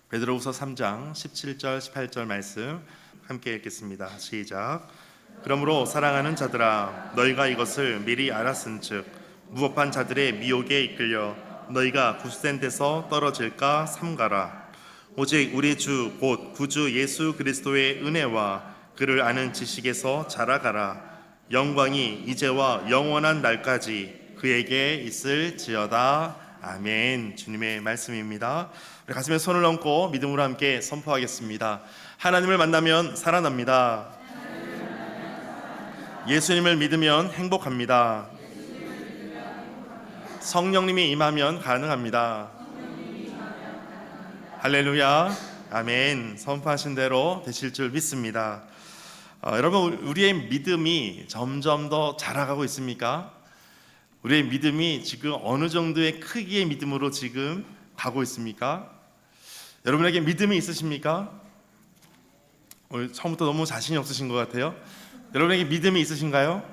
베드로후서 3장 17절 18절 말씀 함께 읽겠습니다. 시작. 그러므로 사랑하는 자들아, 너희가 이것을 미리 알았은즉 무법한 자들의 미혹에 이끌려 너희가 굳센 데서 떨어질까 삼가라. 오직 우리 주 곧 구주 예수 그리스도의 은혜와 그를 아는 지식에서 자라가라. 영광이 이제와 영원한 날까지 그에게 있을지어다. 아멘. 주님의 말씀입니다. 우리 가슴에 손을 얹고 믿음으로 함께 선포하겠습니다. 하나님을 만나면 살아납니다. 예수님을 믿으면 행복합니다. 성령님이 임하면 가능합니다. 할렐루야. 아멘. 선포하신 대로 되실 줄 믿습니다. 여러분, 우리의 믿음이 점점 더 자라가고 있습니까? 우리의 믿음이 지금 어느 정도의 크기의 믿음으로 지금 가고 있습니까? 여러분에게 믿음이 있으십니까? 오늘 처음부터 너무 자신이 없으신 것 같아요. 여러분에게 믿음이 있으신가요?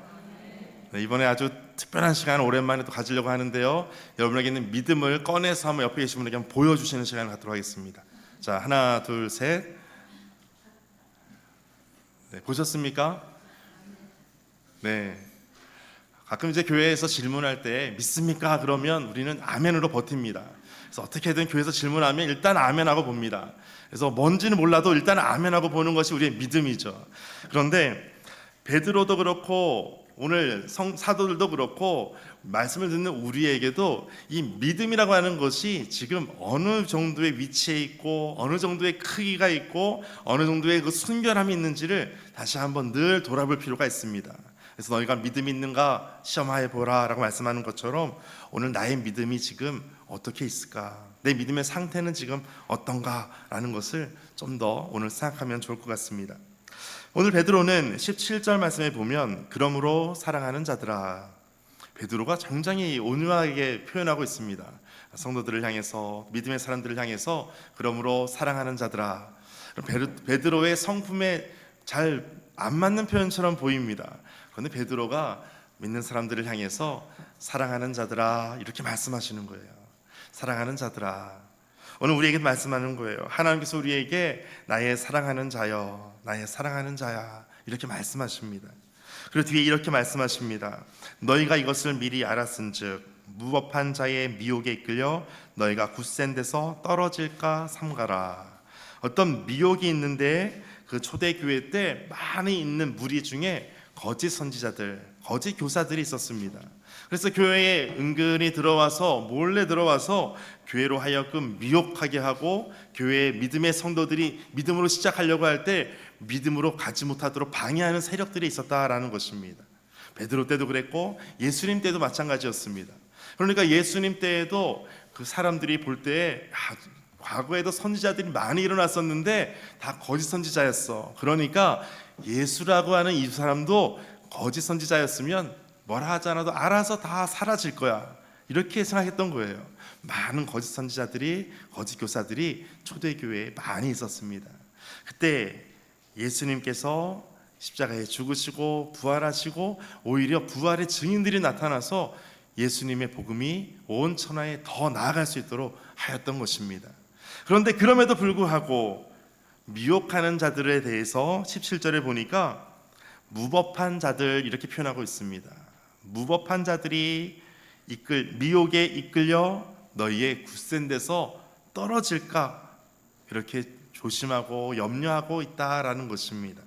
네, 이번에 아주 특별한 시간을 오랜만에 또 가지려고 하는데요. 여러분에게는 믿음을 꺼내서 한번 옆에 계신 분에게 한번 보여주시는 시간을 갖도록 하겠습니다. 자, 하나, 둘, 셋. 네, 보셨습니까? 네. 가끔 이제 교회에서 질문할 때 믿습니까? 그러면 우리는 아멘으로 버팁니다. 그래서 어떻게든 교회에서 질문하면 일단 아멘하고 봅니다. 그래서 뭔지는 몰라도 일단 아멘하고 보는 것이 우리의 믿음이죠. 그런데 베드로도 그렇고 오늘 사도들도 그렇고 말씀을 듣는 우리에게도 이 믿음이라고 하는 것이 지금 어느 정도의 위치에 있고 어느 정도의 크기가 있고 어느 정도의 그 순결함이 있는지를 다시 한번 늘 돌아볼 필요가 있습니다. 그래서 너희가 믿음이 있는가 시험하여 보라 라고 말씀하는 것처럼 오늘 나의 믿음이 지금 어떻게 있을까, 내 믿음의 상태는 지금 어떤가 라는 것을 좀 더 오늘 생각하면 좋을 것 같습니다. 오늘 베드로는 17절 말씀에 보면 그러므로 사랑하는 자들아, 베드로가 굉장히 온유하게 표현하고 있습니다. 성도들을 향해서, 믿음의 사람들을 향해서 그러므로 사랑하는 자들아. 베드로의 성품에 잘 안 맞는 표현처럼 보입니다. 그런데 베드로가 믿는 사람들을 향해서 사랑하는 자들아 이렇게 말씀하시는 거예요. 사랑하는 자들아. 오늘 우리에게 말씀하는 거예요. 하나님께서 우리에게 나의 사랑하는 자여, 나의 사랑하는 자야 이렇게 말씀하십니다. 그리고 뒤에 이렇게 말씀하십니다. 너희가 이것을 미리 알았은즉 무법한 자의 미혹에 이끌려 너희가 굳센 데서 떨어질까 삼가라. 어떤 미혹이 있는데 그 초대교회 때 많이 있는 무리 중에 거짓 선지자들, 거짓 교사들이 있었습니다. 그래서 교회에 은근히 들어와서 몰래 들어와서 교회로 하여금 미혹하게 하고 교회의 믿음의 성도들이 믿음으로 시작하려고 할 때 믿음으로 가지 못하도록 방해하는 세력들이 있었다라는 것입니다. 베드로 때도 그랬고 예수님 때도 마찬가지였습니다. 그러니까 예수님 때에도 그 사람들이 볼 때 과거에도 선지자들이 많이 일어났었는데 다 거짓 선지자였어. 그러니까 예수라고 하는 이 사람도 거짓 선지자였으면 뭐라 하지 않아도 알아서 다 사라질 거야 이렇게 생각했던 거예요. 많은 거짓 선지자들이, 거짓 교사들이 초대교회에 많이 있었습니다. 그때 예수님께서 십자가에 죽으시고 부활하시고 오히려 부활의 증인들이 나타나서 예수님의 복음이 온 천하에 더 나아갈 수 있도록 하였던 것입니다. 그런데 그럼에도 불구하고 미혹하는 자들에 대해서 17절에 보니까 무법한 자들 이렇게 표현하고 있습니다. 무법한 자들이 미혹에 이끌려 너희의 굳센 데서 떨어질까 이렇게 조심하고 염려하고 있다라는 것입니다.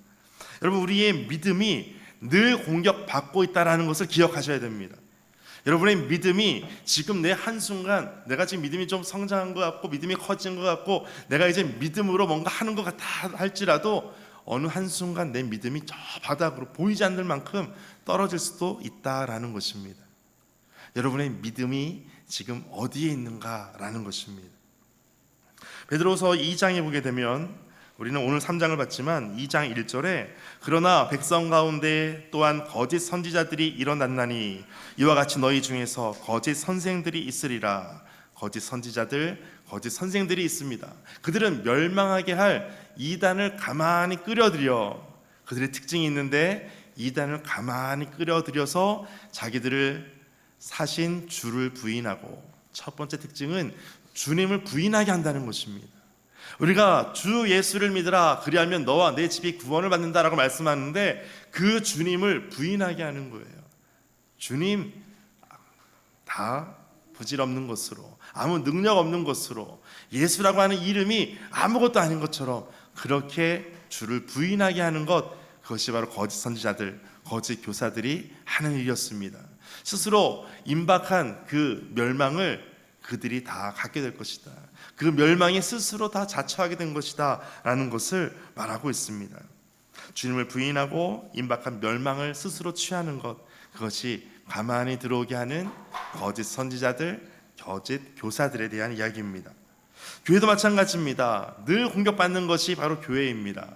여러분, 우리의 믿음이 늘 공격받고 있다라는 것을 기억하셔야 됩니다. 여러분의 믿음이 지금 내 한순간 내가 지금 믿음이 좀 성장한 것 같고 믿음이 커진 것 같고 내가 이제 믿음으로 뭔가 하는 것 같아 할지라도 어느 한순간 내 믿음이 저 바닥으로 보이지 않을 만큼 떨어질 수도 있다라는 것입니다. 여러분의 믿음이 지금 어디에 있는가라는 것입니다. 베드로서 2장에 보게 되면 우리는 오늘 3장을 봤지만 2장 1절에 그러나 백성 가운데 또한 거짓 선지자들이 일어났나니 이와 같이 너희 중에서 거짓 선생들이 있으리라. 거짓 선지자들, 거짓 선생들이 있습니다. 그들은 멸망하게 할 이단을 가만히 끌어들여, 그들의 특징이 있는데 이단을 가만히 끌어들여서 자기들을 사신 주를 부인하고, 첫 번째 특징은 주님을 부인하게 한다는 것입니다. 우리가 주 예수를 믿으라 그리하면 너와 내 집이 구원을 받는다라고 말씀하는데 그 주님을 부인하게 하는 거예요. 주님 다 부질없는 것으로, 아무 능력 없는 것으로, 예수라고 하는 이름이 아무것도 아닌 것처럼 그렇게 주를 부인하게 하는 것, 그것이 바로 거짓 선지자들, 거짓 교사들이 하는 일이었습니다. 스스로 임박한 그 멸망을 그들이 다 갖게 될 것이다. 그 멸망이 스스로 다 자처하게 된 것이다 라는 것을 말하고 있습니다. 주님을 부인하고 임박한 멸망을 스스로 취하는 것, 그것이 가만히 들어오게 하는 거짓 선지자들, 거짓 교사들에 대한 이야기입니다. 교회도 마찬가지입니다. 늘 공격받는 것이 바로 교회입니다.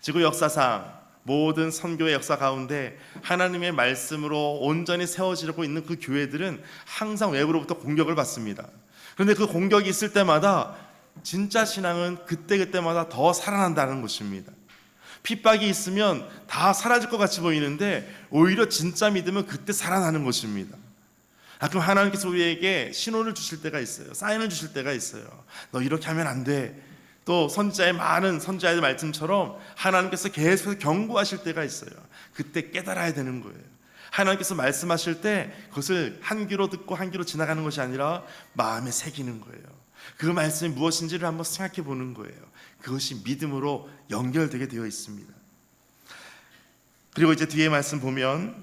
지구 역사상 모든 선교의 역사 가운데 하나님의 말씀으로 온전히 세워지고 있는 그 교회들은 항상 외부로부터 공격을 받습니다. 그런데 그 공격이 있을 때마다 진짜 신앙은 그때그때마다 더 살아난다는 것입니다. 핍박이 있으면 다 사라질 것 같이 보이는데 오히려 진짜 믿음은 그때 살아나는 것입니다. 가끔 하나님께서 우리에게 신호를 주실 때가 있어요. 사인을 주실 때가 있어요. 너 이렇게 하면 안 돼. 또 선지자의 많은 선지자의 말씀처럼 하나님께서 계속해서 경고하실 때가 있어요. 그때 깨달아야 되는 거예요. 하나님께서 말씀하실 때 그것을 한 귀로 듣고 한 귀로 지나가는 것이 아니라 마음에 새기는 거예요. 그 말씀이 무엇인지를 한번 생각해 보는 거예요. 그것이 믿음으로 연결되게 되어 있습니다. 그리고 이제 뒤에 말씀 보면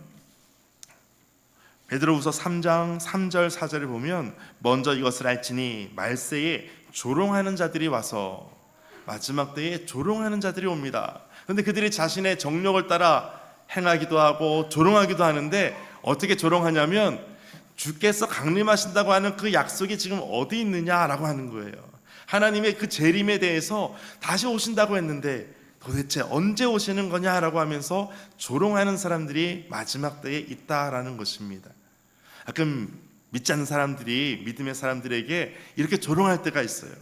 베드로후서 3장 3절 4절을 보면 먼저 이것을 알지니 말세에 조롱하는 자들이 와서, 마지막 때에 조롱하는 자들이 옵니다. 그런데 그들이 자신의 정력을 따라 행하기도 하고 조롱하기도 하는데 어떻게 조롱하냐면 주께서 강림하신다고 하는 그 약속이 지금 어디 있느냐라고 하는 거예요. 하나님의 그 재림에 대해서 다시 오신다고 했는데 도대체 언제 오시는 거냐라고 하면서 조롱하는 사람들이 마지막 때에 있다라는 것입니다. 가끔 믿지 않는 사람들이 믿음의 사람들에게 이렇게 조롱할 때가 있어요.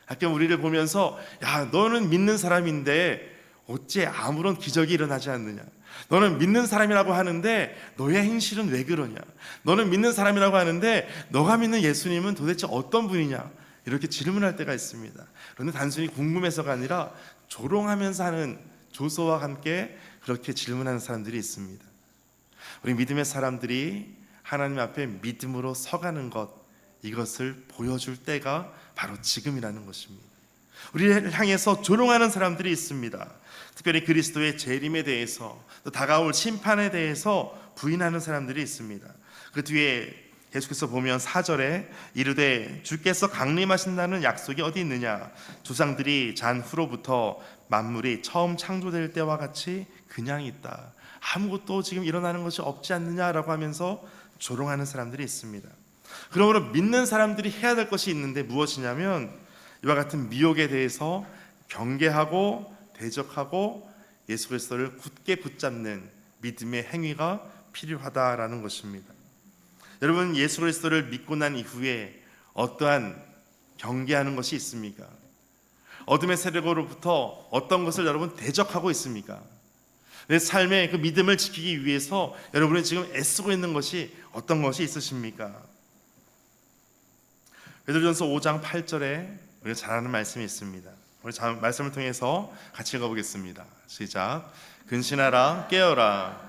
가끔 우리를 보면서 야, 너는 믿는 사람인데 어째 아무런 기적이 일어나지 않느냐, 너는 믿는 사람이라고 하는데 너의 행실은 왜 그러냐, 너는 믿는 사람이라고 하는데 너가 믿는 예수님은 도대체 어떤 분이냐, 이렇게 질문할 때가 있습니다. 그런데 단순히 궁금해서가 아니라 조롱하면서 하는 조소와 함께 그렇게 질문하는 사람들이 있습니다. 우리 믿음의 사람들이 하나님 앞에 믿음으로 서가는 것, 이것을 보여줄 때가 바로 지금이라는 것입니다. 우리를 향해서 조롱하는 사람들이 있습니다. 특별히 그리스도의 재림에 대해서, 또 다가올 심판에 대해서 부인하는 사람들이 있습니다. 그 뒤에 계속해서 보면 4절에 이르되 주께서 강림하신다는 약속이 어디 있느냐, 조상들이 잔 후로부터 만물이 처음 창조될 때와 같이 그냥 있다, 아무것도 지금 일어나는 것이 없지 않느냐라고 하면서 조롱하는 사람들이 있습니다. 그러므로 믿는 사람들이 해야 될 것이 있는데 무엇이냐면 이와 같은 미혹에 대해서 경계하고 대적하고 예수 그리스도를 굳게 붙잡는 믿음의 행위가 필요하다라는 것입니다. 여러분, 예수 그리스도를 믿고 난 이후에 어떠한 경계하는 것이 있습니까? 어둠의 세력으로부터 어떤 것을 여러분 대적하고 있습니까? 내 삶의 그 믿음을 지키기 위해서 여러분이 지금 애쓰고 있는 것이 어떤 것이 있으십니까? 베드로전서 5장 8절에 우리가 잘 아는 말씀이 있습니다. 우리 말씀을 통해서 같이 읽어보겠습니다. 시작. 근신하라, 깨어라.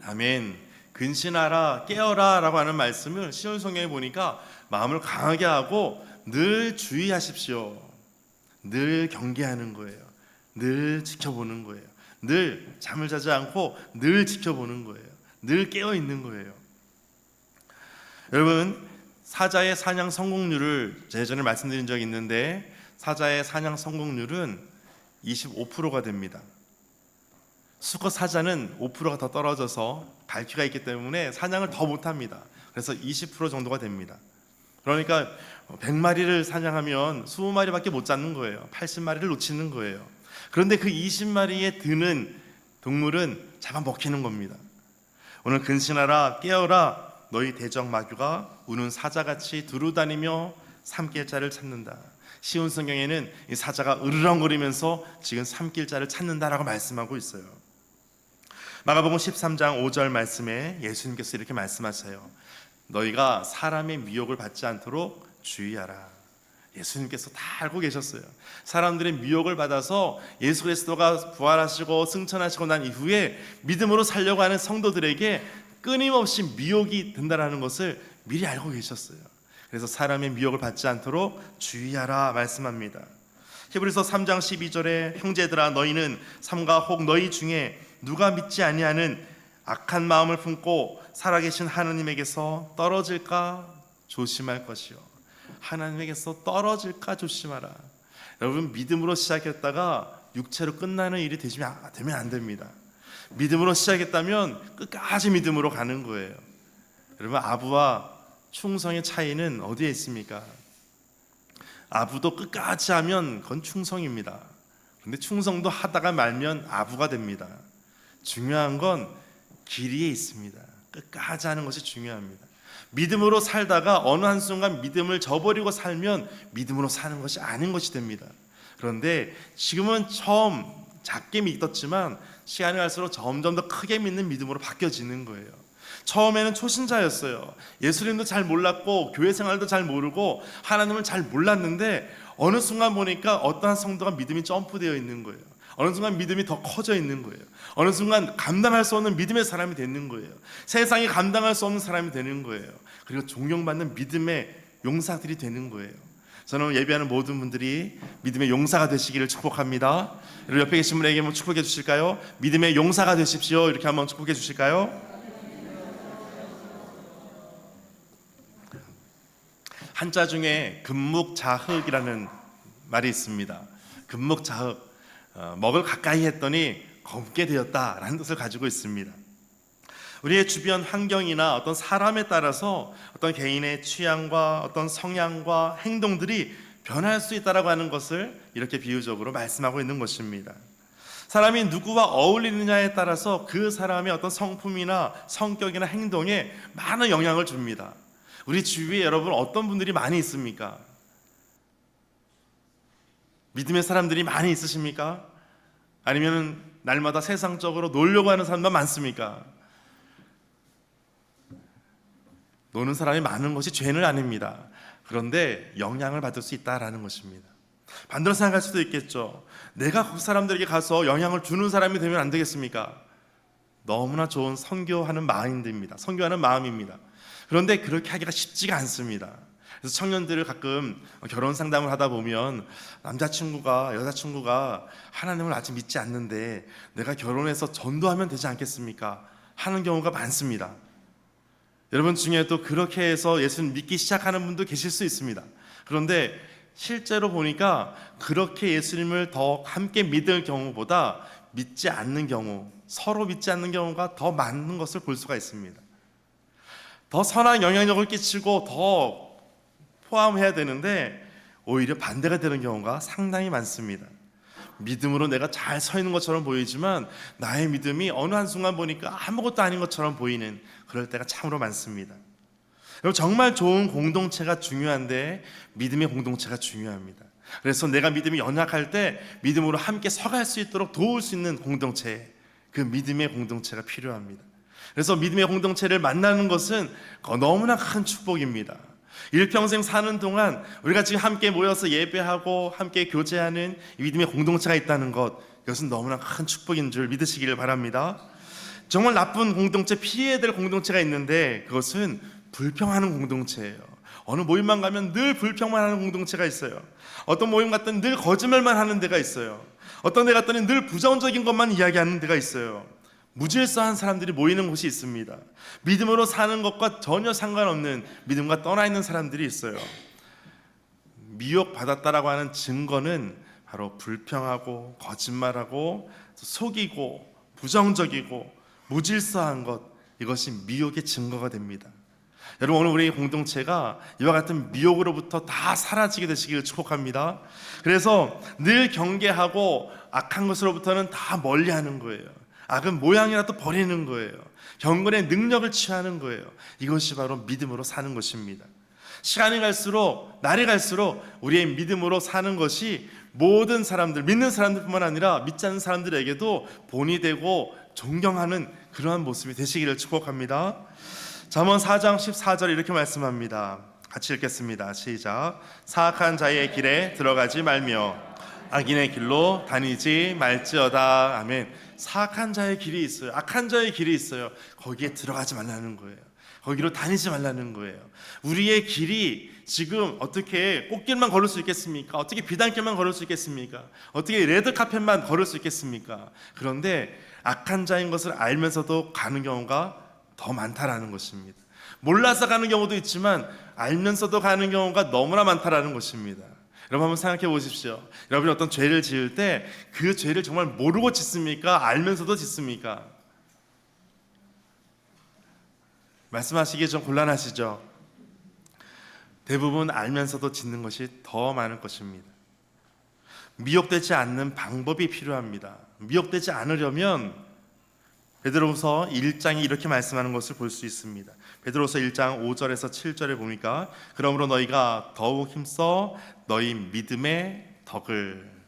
아멘. 근신하라, 깨어라 라고 하는 말씀을 시온 성경에 보니까 마음을 강하게 하고 늘 주의하십시오, 늘 경계하는 거예요. 늘 지켜보는 거예요. 늘 잠을 자지 않고 늘 지켜보는 거예요. 늘 깨어 있는 거예요. 여러분, 사자의 사냥 성공률을 예전에 말씀드린 적이 있는데 사자의 사냥 성공률은 25%가 됩니다. 수컷 사자는 5%가 더 떨어져서 갈퀴가 있기 때문에 사냥을 더 못합니다. 그래서 20% 정도가 됩니다. 그러니까 100마리를 사냥하면 20마리밖에 못 잡는 거예요. 80마리를 놓치는 거예요. 그런데 그 20마리에 드는 동물은 잡아먹히는 겁니다. 오늘 근신하라, 깨어라. 너희 대적 마귀가 우는 사자같이 두루다니며 삼킬 자를 찾는다. 시온 성경에는 이 사자가 으르렁거리면서 지금 삼킬 자를 찾는다라고 말씀하고 있어요. 마가복음 13장 5절 말씀에 예수님께서 이렇게 말씀하세요. 너희가 사람의 미혹을 받지 않도록 주의하라. 예수님께서 다 알고 계셨어요. 사람들의 미혹을 받아서 예수 그리스도가 부활하시고 승천하시고 난 이후에 믿음으로 살려고 하는 성도들에게 끊임없이 미혹이 된다는 것을 미리 알고 계셨어요. 그래서 사람의 미혹을 받지 않도록 주의하라 말씀합니다. 히브리서 3장 12절에 형제들아 너희는 삼가 혹 너희 중에 누가 믿지 아니하는 악한 마음을 품고 살아계신 하나님에게서 떨어질까 조심할 것이요. 하나님에게서 떨어질까 조심하라. 여러분, 믿음으로 시작했다가 육체로 끝나는 일이 되면 안 됩니다. 믿음으로 시작했다면 끝까지 믿음으로 가는 거예요. 여러분, 아부와 충성의 차이는 어디에 있습니까? 아부도 끝까지 하면 그건 충성입니다. 근데 충성도 하다가 말면 아부가 됩니다. 중요한 건 길이에 있습니다. 끝까지 하는 것이 중요합니다. 믿음으로 살다가 어느 한순간 믿음을 저버리고 살면 믿음으로 사는 것이 아닌 것이 됩니다. 그런데 지금은 처음 작게 믿었지만 시간이 갈수록 점점 더 크게 믿는 믿음으로 바뀌어지는 거예요. 처음에는 초신자였어요. 예수님도 잘 몰랐고 교회 생활도 잘 모르고 하나님을 잘 몰랐는데 어느 순간 보니까 어떠한 성도가 믿음이 점프되어 있는 거예요. 어느 순간 믿음이 더 커져 있는 거예요. 어느 순간 감당할 수 없는 믿음의 사람이 되는 거예요. 세상이 감당할 수 없는 사람이 되는 거예요. 그리고 존경받는 믿음의 용사들이 되는 거예요. 저는 예배하는 모든 분들이 믿음의 용사가 되시기를 축복합니다. 옆에 계신 분에게 한번 축복해 주실까요? 믿음의 용사가 되십시오. 이렇게 한번 축복해 주실까요? 한자 중에 금묵자흑이라는 말이 있습니다. 금묵자흑, 먹을 가까이 했더니 검게 되었다라는 뜻을 가지고 있습니다. 우리의 주변 환경이나 어떤 사람에 따라서 어떤 개인의 취향과 어떤 성향과 행동들이 변할 수 있다라고 하는 것을 이렇게 비유적으로 말씀하고 있는 것입니다. 사람이 누구와 어울리느냐에 따라서 그 사람의 어떤 성품이나 성격이나 행동에 많은 영향을 줍니다. 우리 주위에 여러분 어떤 분들이 많이 있습니까? 믿음의 사람들이 많이 있으십니까? 아니면 날마다 세상적으로 놀려고 하는 사람만 많습니까? 노는 사람이 많은 것이 죄는 아닙니다. 그런데 영향을 받을 수 있다라는 것입니다. 반대로 생각할 수도 있겠죠. 내가 그 사람들에게 가서 영향을 주는 사람이 되면 안 되겠습니까? 너무나 좋은 선교하는 마인드입니다. 선교하는 마음입니다. 그런데 그렇게 하기가 쉽지가 않습니다. 그래서 청년들을 가끔 결혼 상담을 하다 보면 남자친구가 여자친구가 하나님을 아직 믿지 않는데 내가 결혼해서 전도하면 되지 않겠습니까? 하는 경우가 많습니다. 여러분 중에도 그렇게 해서 예수님 믿기 시작하는 분도 계실 수 있습니다. 그런데 실제로 보니까 그렇게 예수님을 더 함께 믿을 경우보다 믿지 않는 경우, 서로 믿지 않는 경우가 더 많은 것을 볼 수가 있습니다. 더 선한 영향력을 끼치고 더 포함해야 되는데 오히려 반대가 되는 경우가 상당히 많습니다. 믿음으로 내가 잘 서 있는 것처럼 보이지만 나의 믿음이 어느 한순간 보니까 아무것도 아닌 것처럼 보이는 그럴 때가 참으로 많습니다. 여러분, 정말 좋은 공동체가 중요한데 믿음의 공동체가 중요합니다. 그래서 내가 믿음이 연약할 때 믿음으로 함께 서갈 수 있도록 도울 수 있는 공동체, 그 믿음의 공동체가 필요합니다. 그래서 믿음의 공동체를 만나는 것은 너무나 큰 축복입니다. 일평생 사는 동안 우리가 지금 함께 모여서 예배하고 함께 교제하는 믿음의 공동체가 있다는 것, 이것은 너무나 큰 축복인 줄 믿으시기를 바랍니다. 정말 나쁜 공동체, 피해야 될 공동체가 있는데 그것은 불평하는 공동체예요. 어느 모임만 가면 늘 불평만 하는 공동체가 있어요. 어떤 모임 갔더니 늘 거짓말만 하는 데가 있어요. 어떤 데 갔더니 늘 부정적인 것만 이야기하는 데가 있어요. 무질서한 사람들이 모이는 곳이 있습니다. 믿음으로 사는 것과 전혀 상관없는 믿음과 떠나 있는 사람들이 있어요. 미혹받았다라고 하는 증거는 바로 불평하고 거짓말하고 속이고 부정적이고 무질서한 것, 이것이 미혹의 증거가 됩니다. 여러분, 오늘 우리 공동체가 이와 같은 미혹으로부터 다 사라지게 되시기를 축복합니다. 그래서 늘 경계하고 악한 것으로부터는 다 멀리하는 거예요. 악은 모양이라도 버리는 거예요. 경건의 능력을 취하는 거예요. 이것이 바로 믿음으로 사는 것입니다. 시간이 갈수록, 날이 갈수록 우리의 믿음으로 사는 것이 모든 사람들, 믿는 사람들뿐만 아니라 믿지 않는 사람들에게도 본이 되고 존경하는 그러한 모습이 되시기를 축복합니다. 잠언 4장 14절 이렇게 말씀합니다. 같이 읽겠습니다. 시작. 사악한 자의 길에 들어가지 말며 악인의 길로 다니지 말지어다. 아멘. 사악한 자의 길이 있어요. 악한 자의 길이 있어요. 거기에 들어가지 말라는 거예요. 거기로 다니지 말라는 거예요. 우리의 길이 지금 어떻게 꽃길만 걸을 수 있겠습니까? 어떻게 비단길만 걸을 수 있겠습니까? 어떻게 레드카펫만 걸을 수 있겠습니까? 그런데 악한 자인 것을 알면서도 가는 경우가 더 많다라는 것입니다. 몰라서 가는 경우도 있지만 알면서도 가는 경우가 너무나 많다라는 것입니다. 여러분 한번 생각해 보십시오. 여러분이 어떤 죄를 지을 때 그 죄를 정말 모르고 짓습니까? 알면서도 짓습니까? 말씀하시기 좀 곤란하시죠? 대부분 알면서도 짓는 것이 더 많을 것입니다. 미혹되지 않는 방법이 필요합니다. 미혹되지 않으려면 베드로후서 1장이 이렇게 말씀하는 것을 볼 수 있습니다. 베드로후서 1장 5절에서 7절에 보니까 그러므로 너희가 더욱 힘써 너희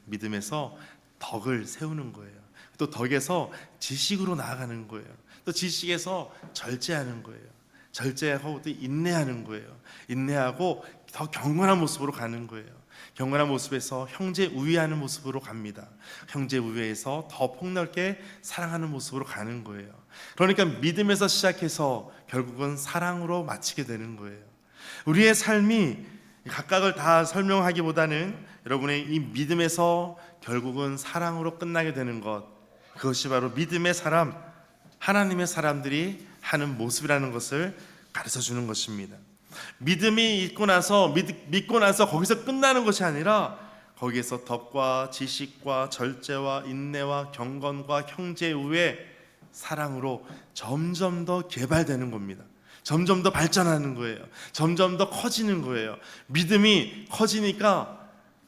믿음에서 덕을 세우는 거예요. 또 덕에서 지식으로 나아가는 거예요. 또 지식에서 절제하는 거예요. 절제하고 또 인내하는 거예요. 인내하고 더 경건한 모습으로 가는 거예요. 경건한 모습에서 형제 우애하는 모습으로 갑니다. 형제 우애에서 더 폭넓게 사랑하는 모습으로 가는 거예요. 그러니까 믿음에서 시작해서 결국은 사랑으로 마치게 되는 거예요. 우리의 삶이 각각을 다 설명하기보다는 여러분의 이 믿음에서 결국은 사랑으로 끝나게 되는 것, 그것이 바로 믿음의 사람, 하나님의 사람들이 하는 모습이라는 것을 가르쳐 주는 것입니다. 믿음이 있고 나서 믿고 나서 거기서 끝나는 것이 아니라 거기에서 덕과 지식과 절제와 인내와 경건과 형제 우애, 사랑으로 점점 더 개발되는 겁니다. 점점 더 발전하는 거예요. 점점 더 커지는 거예요. 믿음이 커지니까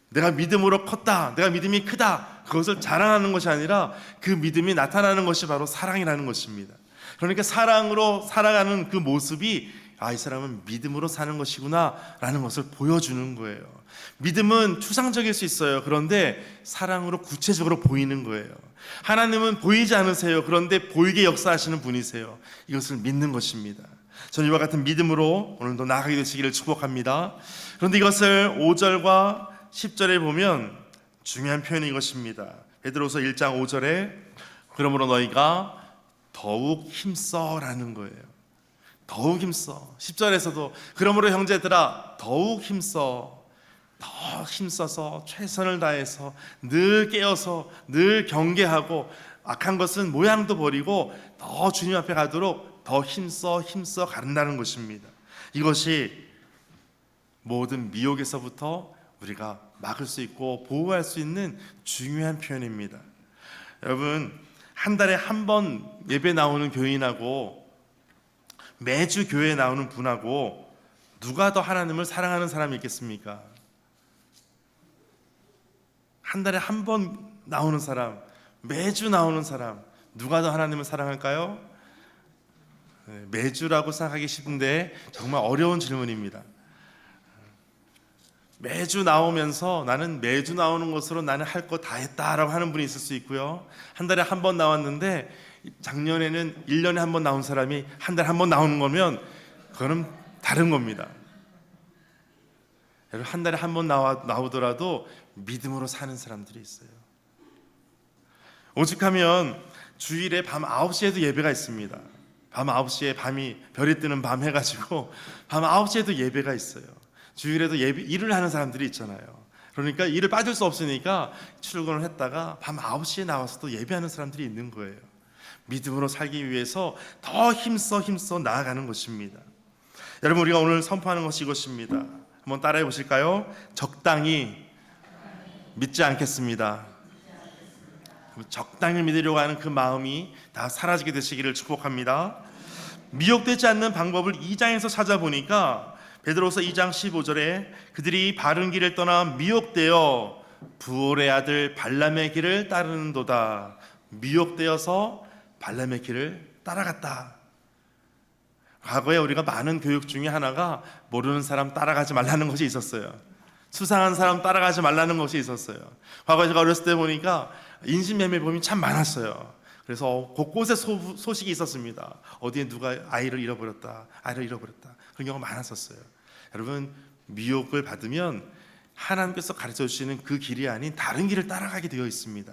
내가 믿음으로 컸다, 내가 믿음이 크다, 그것을 자랑하는 것이 아니라 그 믿음이 나타나는 것이 바로 사랑이라는 것입니다. 그러니까 사랑으로 살아가는 그 모습이 이 사람은 믿음으로 사는 것이구나 라는 것을 보여주는 거예요. 믿음은 추상적일 수 있어요. 그런데 사랑으로 구체적으로 보이는 거예요. 하나님은 보이지 않으세요. 그런데 보이게 역사하시는 분이세요. 이것을 믿는 것입니다. 저는 이와 같은 믿음으로 오늘도 나아가게 되시기를 축복합니다. 그런데 이것을 5절과 10절에 보면 중요한 표현이 이것입니다. 베드로서 1장 5절에 그러므로 너희가 더욱 힘써라는 거예요. 더욱 힘써. 10절에서도 그러므로 형제들아 더욱 힘써, 더 힘써서 최선을 다해서 늘 깨어서 늘 경계하고 악한 것은 모양도 버리고 더 주님 앞에 가도록 더 힘써 가른다는 것입니다. 이것이 모든 미혹에서부터 우리가 막을 수 있고 보호할 수 있는 중요한 표현입니다. 여러분, 한 달에 한 번 예배 나오는 교인하고 매주 교회에 나오는 분하고 누가 더 하나님을 사랑하는 사람이 있겠습니까? 한 달에 한 번 나오는 사람, 매주 나오는 사람, 누가 더 하나님을 사랑할까요? 매주라고 생각하기 쉽은데 정말 어려운 질문입니다. 매주 나오면서 나는 매주 나오는 것으로 나는 할 거 다 했다라고 하는 분이 있을 수 있고요. 한 달에 한 번 나왔는데 작년에는 1년에 한 번 나온 사람이 한 달에 한 번 나오는 거면 그거는 다른 겁니다. 여러분, 한 달에 한 번 나오더라도 믿음으로 사는 사람들이 있어요. 오죽하면 주일에 밤 9시에도 예배가 있습니다. 밤 9시에 별이 뜨는 밤 해가지고 밤 9시에도 예배가 있어요. 주일에도 일을 하는 사람들이 있잖아요. 그러니까 일을 빠질 수 없으니까 출근을 했다가 밤 9시에 나와서 또 예배하는 사람들이 있는 거예요. 믿음으로 살기 위해서 더 힘써 나아가는 것입니다. 여러분, 우리가 오늘 선포하는 것이 이것입니다. 한번 따라해 보실까요? 적당히 믿지 않겠습니다. 적당히 믿으려고 하는 그 마음이 다 사라지게 되시기를 축복합니다. 미혹되지 않는 방법을 2장에서 찾아보니까 베드로서 2장 15절에 그들이 바른 길을 떠나 미혹되어 부올의 아들 발람의 길을 따르는도다. 미혹되어서 발람의 길을 따라갔다. 과거에 우리가 많은 교육 중에 하나가 모르는 사람 따라가지 말라는 것이 있었어요. 수상한 사람 따라가지 말라는 것이 있었어요. 과거에 제가 어렸을 때 보니까 인신매매범이 참 많았어요. 그래서 곳곳에 소식이 있었습니다. 어디에 누가 아이를 잃어버렸다, 아이를 잃어버렸다, 그런 경우가 많았었어요. 여러분, 미혹을 받으면 하나님께서 가르쳐 주시는 그 길이 아닌 다른 길을 따라가게 되어 있습니다.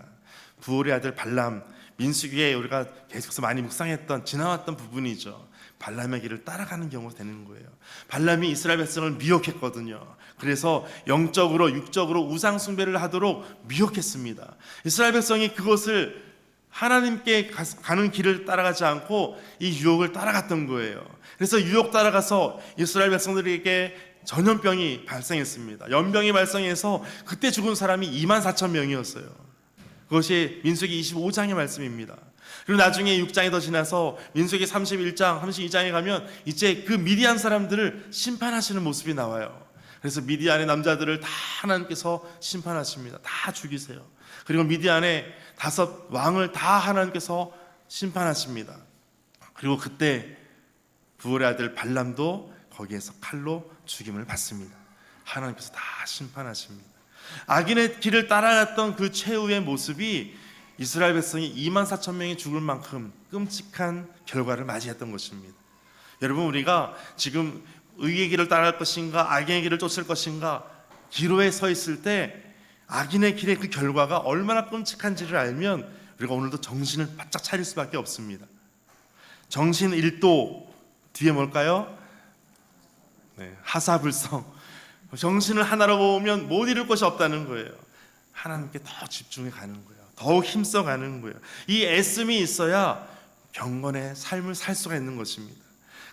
부올의 아들 발람, 민수기에 우리가 계속해서 많이 묵상했던 지나왔던 부분이죠. 발람의 길을 따라가는 경우가 되는 거예요. 발람이 이스라엘 백성을 미혹했거든요. 그래서 영적으로 육적으로 우상 숭배를 하도록 미혹했습니다. 이스라엘 백성이 그것을 하나님께 가는 길을 따라가지 않고 이 유혹을 따라갔던 거예요. 그래서 유혹 따라가서 이스라엘 백성들에게 전염병이 발생했습니다. 연병이 발생해서 그때 죽은 사람이 24,000명이었어요. 그것이 민수기 25장의 말씀입니다. 그리고 나중에 6장이 더 지나서 민수기 31장, 32장에 가면 이제 그 미디안 사람들을 심판하시는 모습이 나와요. 그래서 미디안의 남자들을 다 하나님께서 심판하십니다. 다 죽이세요. 그리고 미디안의 5 왕을 다 하나님께서 심판하십니다. 그리고 그때 부올의 아들 발람도 거기에서 칼로 죽임을 받습니다. 하나님께서 다 심판하십니다. 악인의 길을 따라갔던 그 최후의 모습이 이스라엘 백성이 24,000명이 죽을 만큼 끔찍한 결과를 맞이했던 것입니다. 여러분, 우리가 지금 의의 길을 따라갈 것인가 악인의 길을 쫓을 것인가 기로에 서 있을 때 악인의 길의 그 결과가 얼마나 끔찍한지를 알면 우리가 오늘도 정신을 바짝 차릴 수밖에 없습니다. 정신 1도 뒤에 뭘까요? 하사불성. 정신을 하나로 모으면 못 이룰 것이 없다는 거예요. 하나님께 더 집중해 가는 거예요. 더욱 힘써 가는 거예요. 이 애씀이 있어야 경건의 삶을 살 수가 있는 것입니다.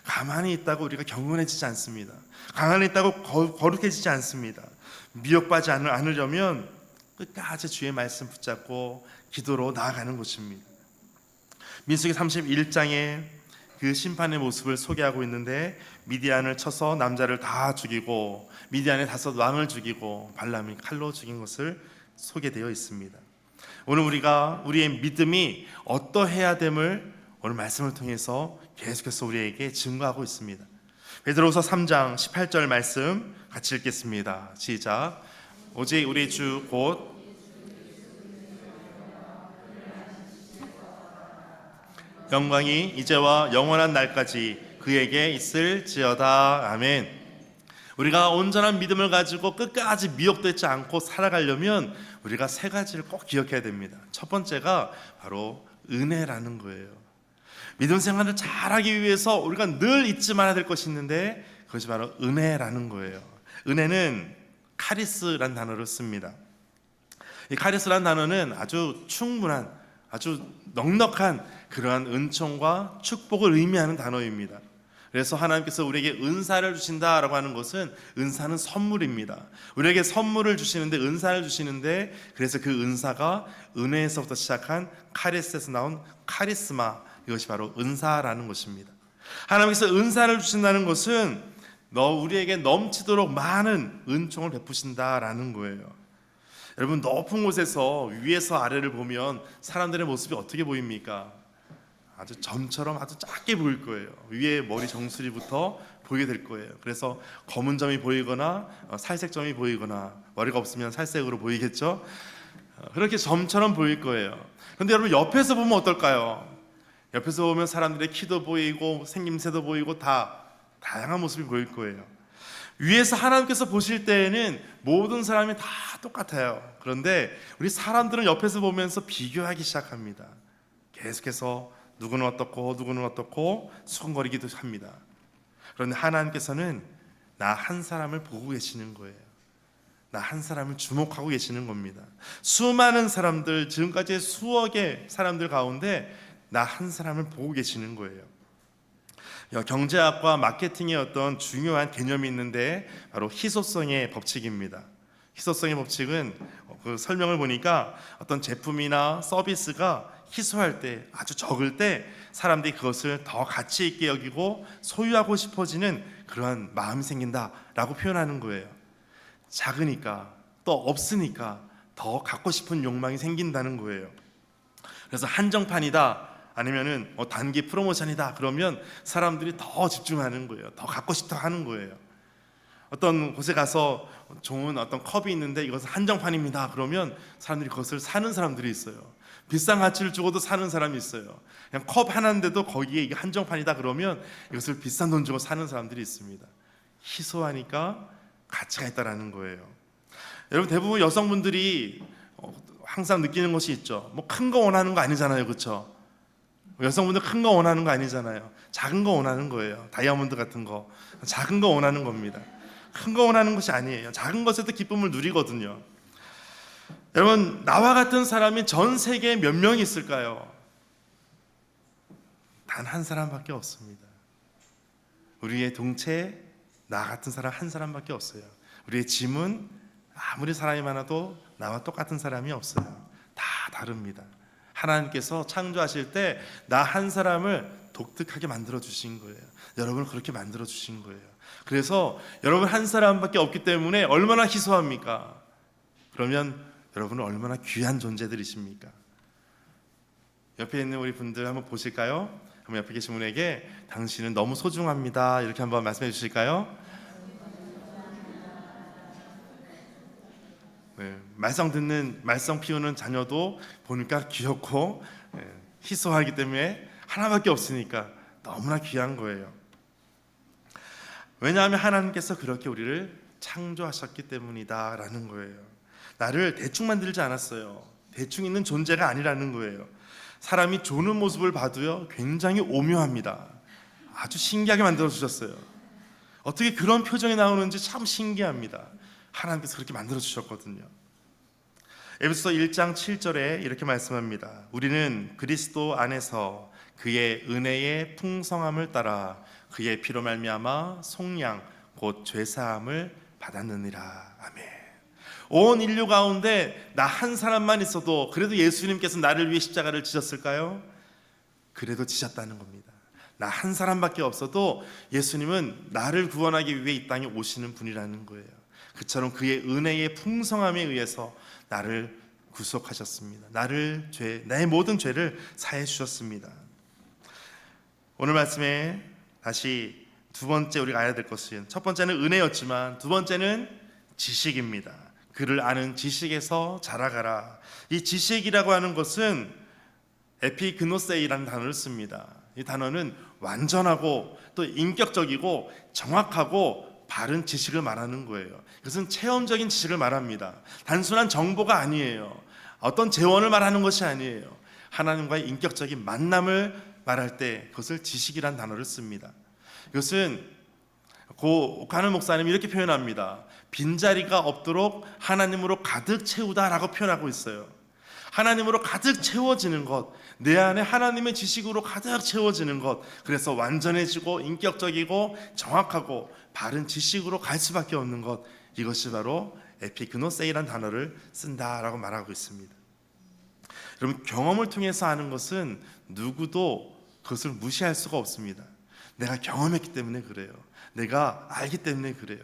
가만히 있다고 우리가 경건해지지 않습니다. 가만히 있다고 거룩해지지 않습니다. 미혹받지 않으려면 끝까지 주의 말씀 붙잡고 기도로 나아가는 것입니다. 민수기 31장에 그 심판의 모습을 소개하고 있는데 미디안을 쳐서 남자를 다 죽이고 미디안의 5 왕을 죽이고 발람이 칼로 죽인 것을 소개되어 있습니다. 오늘 우리가 우리의 믿음이 어떠해야 됨을 오늘 말씀을 통해서 계속해서 우리에게 증거하고 있습니다. 베드로후서 3장 18절 말씀 같이 읽겠습니다. 시작. 오직 우리 주 곧 영광이 이제와 영원한 날까지 그에게 있을지어다. 아멘. 우리가 온전한 믿음을 가지고 끝까지 미혹되지 않고 살아가려면 우리가 3가지를 꼭 기억해야 됩니다. 첫 번째가 바로 은혜라는 거예요. 믿음 생활을 잘하기 위해서 우리가 늘 잊지 말아야 될 것이 있는데 그것이 바로 은혜라는 거예요. 은혜는 카리스라는 단어를 씁니다. 이 카리스라는 단어는 아주 충분한, 아주 넉넉한 그러한 은총과 축복을 의미하는 단어입니다. 그래서 하나님께서 우리에게 은사를 주신다라고 하는 것은 은사는 선물입니다. 우리에게 선물을 주시는데 은사를 주시는데 그래서 그 은사가 은혜에서부터 시작한 카리스에서 나온 카리스마, 이것이 바로 은사라는 것입니다. 하나님께서 은사를 주신다는 것은 우리에게 넘치도록 많은 은총을 베푸신다라는 거예요. 여러분, 높은 곳에서 위에서 아래를 보면 사람들의 모습이 어떻게 보입니까? 아주 점처럼 아주 작게 보일 거예요. 위에 머리 정수리부터 보이게 될 거예요. 그래서 검은 점이 보이거나 살색 점이 보이거나 머리가 없으면 살색으로 보이겠죠. 그렇게 점처럼 보일 거예요. 그런데 여러분, 옆에서 보면 어떨까요? 옆에서 보면 사람들의 키도 보이고 생김새도 보이고 다 다양한 모습이 보일 거예요. 위에서 하나님께서 보실 때에는 모든 사람이 다 똑같아요. 그런데 우리 사람들은 옆에서 보면서 비교하기 시작합니다. 계속해서 누구는 어떻고 누구는 어떻고 수근거리기도 합니다. 그런데 하나님께서는 나 한 사람을 보고 계시는 거예요. 나 한 사람을 주목하고 계시는 겁니다. 수많은 사람들, 지금까지 수억의 사람들 가운데 나 한 사람을 보고 계시는 거예요. 경제학과 마케팅의 어떤 중요한 개념이 있는데 바로 희소성의 법칙입니다. 희소성의 법칙은 그 설명을 보니까 어떤 제품이나 서비스가 희소할 때, 아주 적을 때 사람들이 그것을 더 가치 있게 여기고 소유하고 싶어지는 그러한 마음이 생긴다라고 표현하는 거예요. 작으니까, 또 없으니까 더 갖고 싶은 욕망이 생긴다는 거예요. 그래서 한정판이다, 아니면은 단기 프로모션이다 그러면 사람들이 더 집중하는 거예요. 더 갖고 싶다 하는 거예요. 어떤 곳에 가서 좋은 어떤 컵이 있는데 이것은 한정판입니다. 그러면 사람들이 그것을 사는 사람들이 있어요. 비싼 가치를 주고도 사는 사람이 있어요. 그냥 컵 하나인데도 거기에 이게 한정판이다 그러면 이것을 비싼 돈 주고 사는 사람들이 있습니다. 희소하니까 가치가 있다라는 거예요. 여러분, 대부분 여성분들이 항상 느끼는 것이 있죠. 뭐 큰 거 원하는 거 아니잖아요, 그렇죠? 여성분들 큰 거 원하는 거 아니잖아요. 작은 거 원하는 거예요. 다이아몬드 같은 거, 작은 거 원하는 겁니다. 큰 거 원하는 것이 아니에요. 작은 것에도 기쁨을 누리거든요. 여러분, 나와 같은 사람이 전 세계에 몇 명이 있을까요? 단 한 사람밖에 없습니다. 우리의 동체, 나 같은 사람 한 사람밖에 없어요. 우리의 짐은 아무리 사람이 많아도 나와 똑같은 사람이 없어요. 다 다릅니다. 하나님께서 창조하실 때 나 한 사람을 독특하게 만들어 주신 거예요. 여러분을 그렇게 만들어 주신 거예요. 그래서 여러분 한 사람밖에 없기 때문에 얼마나 희소합니까? 그러면 여러분은 얼마나 귀한 존재들이십니까? 옆에 있는 우리 분들 한번 보실까요? 한번 옆에 계신 분에게 당신은 너무 소중합니다. 이렇게 한번 말씀해 주실까요? 네, 말썽 피우는 자녀도 보니까 귀엽고 희소하기 때문에 하나밖에 없으니까 너무나 귀한 거예요. 왜냐하면 하나님께서 그렇게 우리를 창조하셨기 때문이다라는 거예요. 나를 대충 만들지 않았어요. 대충 있는 존재가 아니라는 거예요. 사람이 조는 모습을 봐도요, 굉장히 오묘합니다. 아주 신기하게 만들어 주셨어요. 어떻게 그런 표정이 나오는지 참 신기합니다. 하나님께서 그렇게 만들어 주셨거든요. 에베소서 1장 7절에 이렇게 말씀합니다. 우리는 그리스도 안에서 그의 은혜의 풍성함을 따라 그의 피로 말미암아 속량 곧 죄사함을 받았느니라. 아멘. 온 인류 가운데 나 한 사람만 있어도 그래도 예수님께서 나를 위해 십자가를 지셨을까요? 그래도 지셨다는 겁니다. 나 한 사람밖에 없어도 예수님은 나를 구원하기 위해 이 땅에 오시는 분이라는 거예요. 그처럼 그의 은혜의 풍성함에 의해서 나를 구속하셨습니다. 나의 모든 죄를 사해 주셨습니다. 오늘 말씀에 다시 두 번째 우리가 알아야 될 것은, 첫 번째는 은혜였지만 두 번째는 지식입니다. 그를 아는 지식에서 자라가라. 이 지식이라고 하는 것은 에피그노세이라는 단어를 씁니다. 이 단어는 완전하고 또 인격적이고 정확하고 바른 지식을 말하는 거예요. 이것은 체험적인 지식을 말합니다. 단순한 정보가 아니에요. 어떤 재원을 말하는 것이 아니에요. 하나님과의 인격적인 만남을 말할 때 그것을 지식이란 단어를 씁니다. 이것은 고 오카노 목사님이 이렇게 표현합니다. 빈자리가 없도록 하나님으로 가득 채우다라고 표현하고 있어요. 하나님으로 가득 채워지는 것, 내 안에 하나님의 지식으로 가득 채워지는 것, 그래서 완전해지고 인격적이고 정확하고 바른 지식으로 갈 수밖에 없는 것, 이것이 바로 에피그노세이라는 단어를 쓴다라고 말하고 있습니다. 여러분, 경험을 통해서 아는 것은 누구도 그것을 무시할 수가 없습니다. 내가 경험했기 때문에 그래요. 내가 알기 때문에 그래요.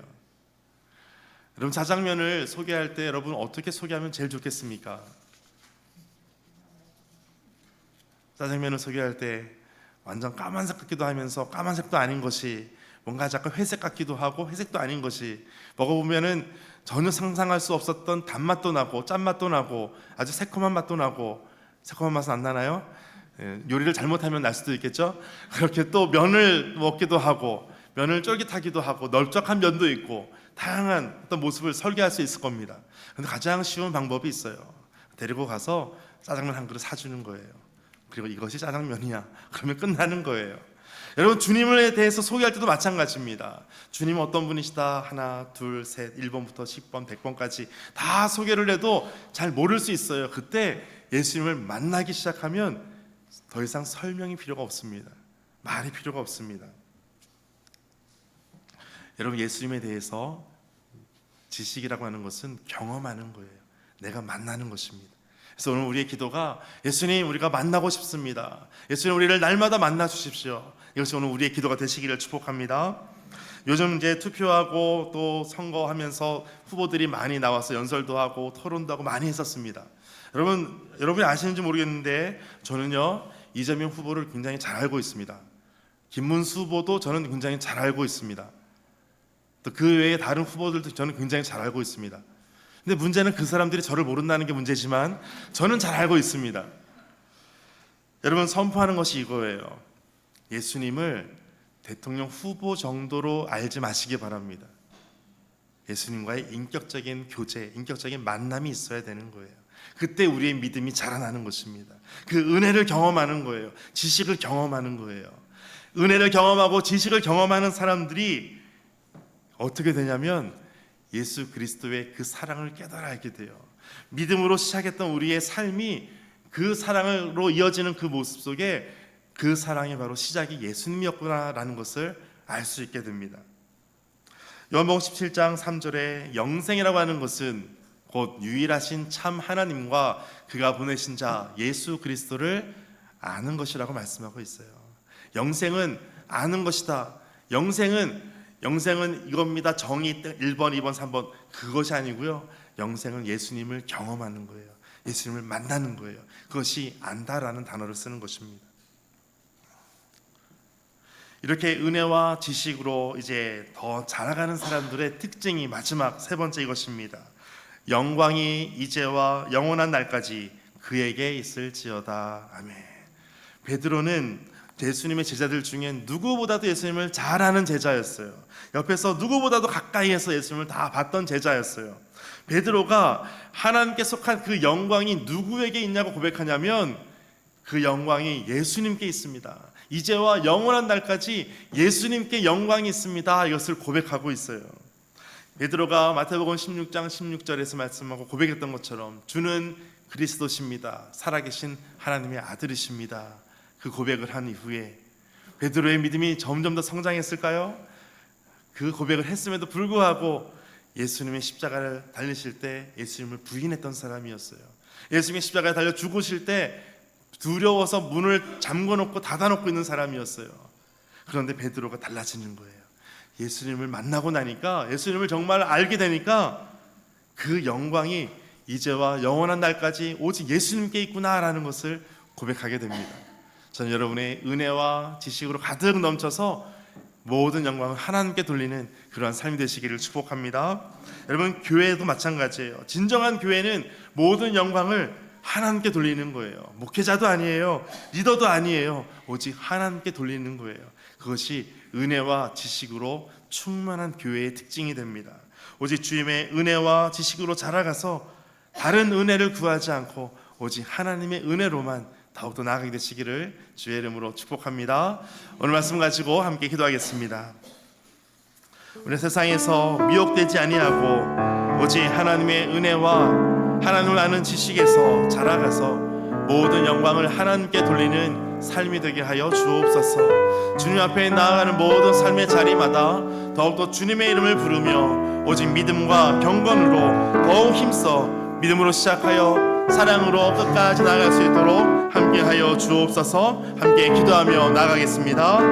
여러분, 짜장면을 소개할 때 여러분 어떻게 소개하면 제일 좋겠습니까? 짜장면을 소개할 때 완전 까만색 같기도 하면서 까만색도 아닌 것이, 뭔가 약간 회색 같기도 하고 회색도 아닌 것이, 먹어보면은 전혀 상상할 수 없었던 단맛도 나고 짠맛도 나고 아주 새콤한 맛도 나고, 새콤한 맛은 안 나나요? 요리를 잘못하면 날 수도 있겠죠. 그렇게 또 면을 먹기도 하고 면을 쫄깃하기도 하고 넓적한 면도 있고 다양한 어떤 모습을 설계할 수 있을 겁니다. 근데 가장 쉬운 방법이 있어요. 데리고 가서 짜장면 한 그릇 사주는 거예요. 그리고 이것이 짜장면이야, 그러면 끝나는 거예요. 여러분, 주님에 대해서 소개할 때도 마찬가지입니다. 주님은 어떤 분이시다 하나 둘 셋 1번부터 10번 100번까지 다 소개를 해도 잘 모를 수 있어요. 그때 예수님을 만나기 시작하면 더 이상 설명이 필요가 없습니다. 말이 필요가 없습니다. 여러분, 예수님에 대해서 지식이라고 하는 것은 경험하는 거예요. 내가 만나는 것입니다. 그래서 오늘 우리의 기도가, 예수님, 우리가 만나고 싶습니다. 예수님, 우리를 날마다 만나 주십시오. 이것이 오늘 우리의 기도가 되시기를 축복합니다. 요즘 이제 투표하고 또 선거하면서 후보들이 많이 나와서 연설도 하고 토론도 하고 많이 했었습니다. 여러분이 아시는지 모르겠는데 저는요, 이재명 후보를 굉장히 잘 알고 있습니다. 김문수 후보도 저는 굉장히 잘 알고 있습니다. 또 그 외에 다른 후보들도 저는 굉장히 잘 알고 있습니다. 근데 문제는 그 사람들이 저를 모른다는 게 문제지만 저는 잘 알고 있습니다. 여러분, 선포하는 것이 이거예요. 예수님을 대통령 후보 정도로 알지 마시기 바랍니다. 예수님과의 인격적인 교제, 인격적인 만남이 있어야 되는 거예요. 그때 우리의 믿음이 자라나는 것입니다. 그 은혜를 경험하는 거예요. 지식을 경험하는 거예요. 은혜를 경험하고 지식을 경험하는 사람들이 어떻게 되냐면 예수 그리스도의 그 사랑을 깨달아 알게 돼요. 믿음으로 시작했던 우리의 삶이 그 사랑으로 이어지는 그 모습 속에 그 사랑이 바로 시작이 예수님이었구나라는 것을 알 수 있게 됩니다. 요한복음 17장 3절에 영생이라고 하는 것은 곧 유일하신 참 하나님과 그가 보내신 자 예수 그리스도를 아는 것이라고 말씀하고 있어요. 영생은 아는 것이다. 영생은 이겁니다. 정의 1번, 2번, 3번 그것이 아니고요. 영생은 예수님을 경험하는 거예요. 예수님을 만나는 거예요. 그것이 안다라는 단어를 쓰는 것입니다. 이렇게 은혜와 지식으로 이제 더 자라가는 사람들의 특징이 마지막 세 번째 이것입니다. 영광이 이제와 영원한 날까지 그에게 있을지어다. 아멘. 베드로는 예수님의 제자들 중에 누구보다도 예수님을 잘 아는 제자였어요. 옆에서 누구보다도 가까이에서 예수님을 다 봤던 제자였어요. 베드로가 하나님께 속한 그 영광이 누구에게 있냐고 고백하냐면 그 영광이 예수님께 있습니다. 이제와 영원한 날까지 예수님께 영광이 있습니다. 이것을 고백하고 있어요. 베드로가 마태복음 16장 16절에서 말씀하고 고백했던 것처럼 주는 그리스도십니다. 살아계신 하나님의 아들이십니다. 그 고백을 한 이후에 베드로의 믿음이 점점 더 성장했을까요? 그 고백을 했음에도 불구하고 예수님의 십자가를 달리실 때 예수님을 부인했던 사람이었어요. 예수님의 십자가에 달려 죽으실 때 두려워서 문을 잠궈놓고 닫아놓고 있는 사람이었어요. 그런데 베드로가 달라지는 거예요. 예수님을 만나고 나니까, 예수님을 정말 알게 되니까 그 영광이 이제와 영원한 날까지 오직 예수님께 있구나라는 것을 고백하게 됩니다. 저는 여러분의 은혜와 지식으로 가득 넘쳐서 모든 영광을 하나님께 돌리는 그러한 삶이 되시기를 축복합니다. 여러분, 교회도 마찬가지예요. 진정한 교회는 모든 영광을 하나님께 돌리는 거예요. 목회자도 아니에요. 리더도 아니에요. 오직 하나님께 돌리는 거예요. 그것이 은혜와 지식으로 충만한 교회의 특징이 됩니다. 오직 주님의 은혜와 지식으로 자라가서 다른 은혜를 구하지 않고 오직 하나님의 은혜로만 더욱더 나아가게 되시기를 주의 이름으로 축복합니다. 오늘 말씀 가지고 함께 기도하겠습니다. 우리 세상에서 미혹되지 아니하고 오직 하나님의 은혜와 하나님을 아는 지식에서 자라가서 모든 영광을 하나님께 돌리는 삶이 되게 하여 주옵소서. 주님 앞에 나아가는 모든 삶의 자리마다 더욱더 주님의 이름을 부르며 오직 믿음과 경건으로 더욱 힘써 믿음으로 시작하여 사랑으로 끝까지 나아갈 수 있도록 함께하여 주옵소서. 함께 기도하며 나아가겠습니다.